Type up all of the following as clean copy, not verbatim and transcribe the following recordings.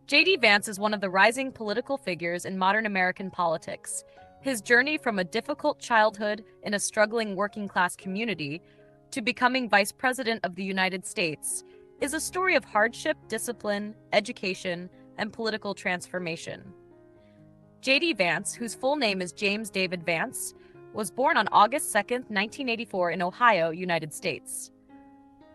JD Vance is one of the rising political figures in modern American politics. His journey from a difficult childhood in a struggling working-class community to becoming Vice President of the United States is a story of hardship, discipline, education, and political transformation. JD Vance, whose full name is James David Vance, was born on August 2, 1984 in Ohio, United States.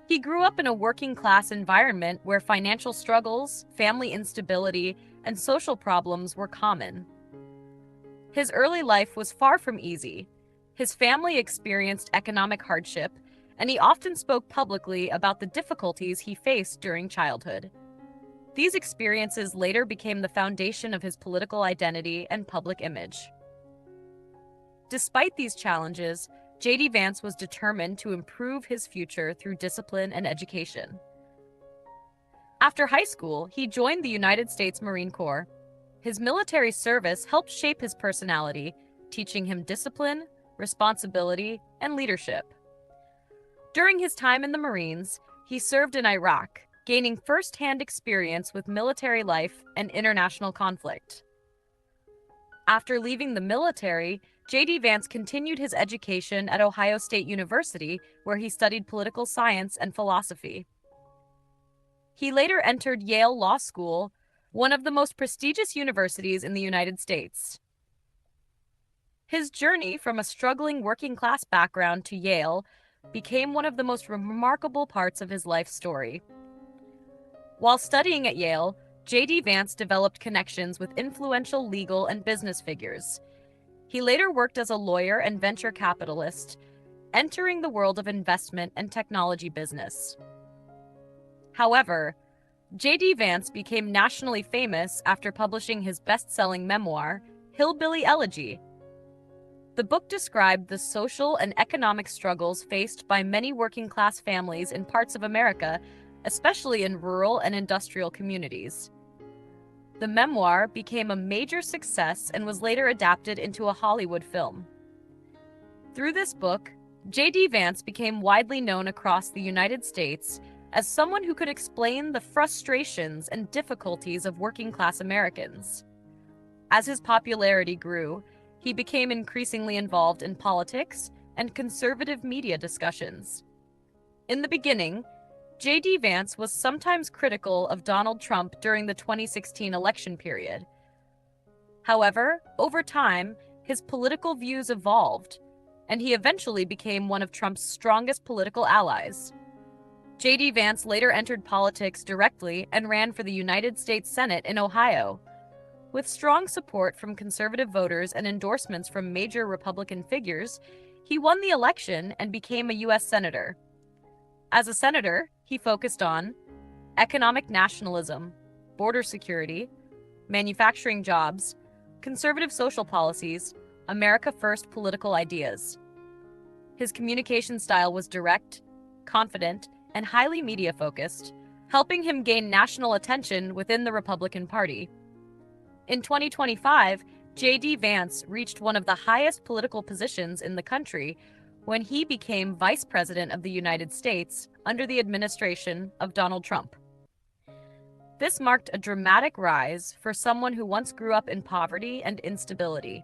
He grew up in a working-class environment where financial struggles, family instability, and social problems were common. His early life was far from easy. His family experienced economic hardship, and he often spoke publicly about the difficulties he faced during childhood. These experiences later became the foundation of his political identity and public image. Despite these challenges, JD Vance was determined to improve his future through discipline and education. After high school, he joined the United States Marine Corps. His military service helped shape his personality, teaching him discipline, responsibility, and leadership. During his time in the Marines, he served in Iraq, gaining first-hand experience with military life and international conflict. After leaving the military, JD Vance continued his education at Ohio State University, where he studied political science and philosophy. He later entered Yale Law School, one of the most prestigious universities in the United States. His journey from a struggling working-class background to Yale became one of the most remarkable parts of his life story. While studying at Yale, JD Vance developed connections with influential legal and business figures. He later worked as a lawyer and venture capitalist, entering the world of investment and technology business. However, JD Vance became nationally famous after publishing his best-selling memoir, Hillbilly Elegy. The book described the social and economic struggles faced by many working-class families in parts of America, especially in rural and industrial communities. The memoir became a major success and was later adapted into a Hollywood film. Through this book, JD Vance became widely known across the United States as someone who could explain the frustrations and difficulties of working-class Americans. As his popularity grew, he became increasingly involved in politics and conservative media discussions. In the beginning, JD Vance was sometimes critical of Donald Trump during the 2016 election period. However, over time, his political views evolved, and he eventually became one of Trump's strongest political allies. JD Vance later entered politics directly and ran for the United States Senate in Ohio. With strong support from conservative voters and endorsements from major Republican figures, he won the election and became a U.S. Senator. As a senator, he focused on economic nationalism, border security, manufacturing jobs, conservative social policies, America First political ideas. His communication style was direct, confident, and highly media-focused, helping him gain national attention within the Republican Party. In 2025, JD Vance reached one of the highest political positions in the country when he became Vice President of the United States under the administration of Donald Trump. This marked a dramatic rise for someone who once grew up in poverty and instability.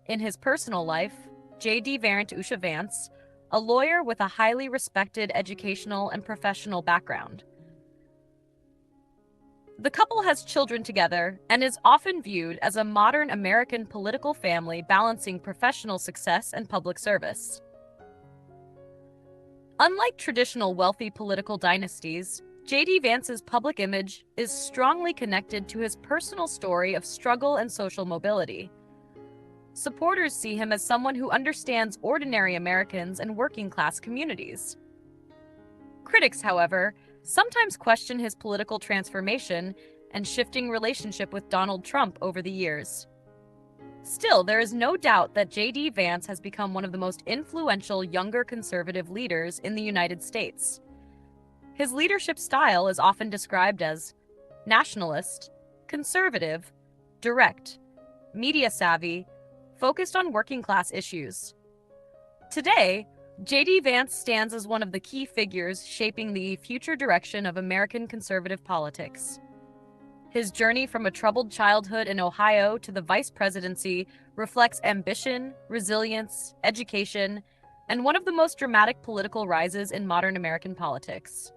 In his personal life, JD married Usha Vance, a lawyer with a highly respected educational and professional background. The couple has children together and is often viewed as a modern American political family balancing professional success and public service. Unlike traditional wealthy political dynasties, JD Vance's public image is strongly connected to his personal story of struggle and social mobility. Supporters see him as someone who understands ordinary Americans and working-class communities. Critics, however, sometimes question his political transformation and shifting relationship with Donald Trump over the years. Still, there is no doubt that JD Vance has become one of the most influential younger conservative leaders in the United States. His leadership style is often described as nationalist, conservative, direct, media-savvy, focused on working-class issues. Today, JD Vance stands as one of the key figures shaping the future direction of American conservative politics. His journey from a troubled childhood in Ohio to the vice presidency reflects ambition, resilience, education, and one of the most dramatic political rises in modern American politics.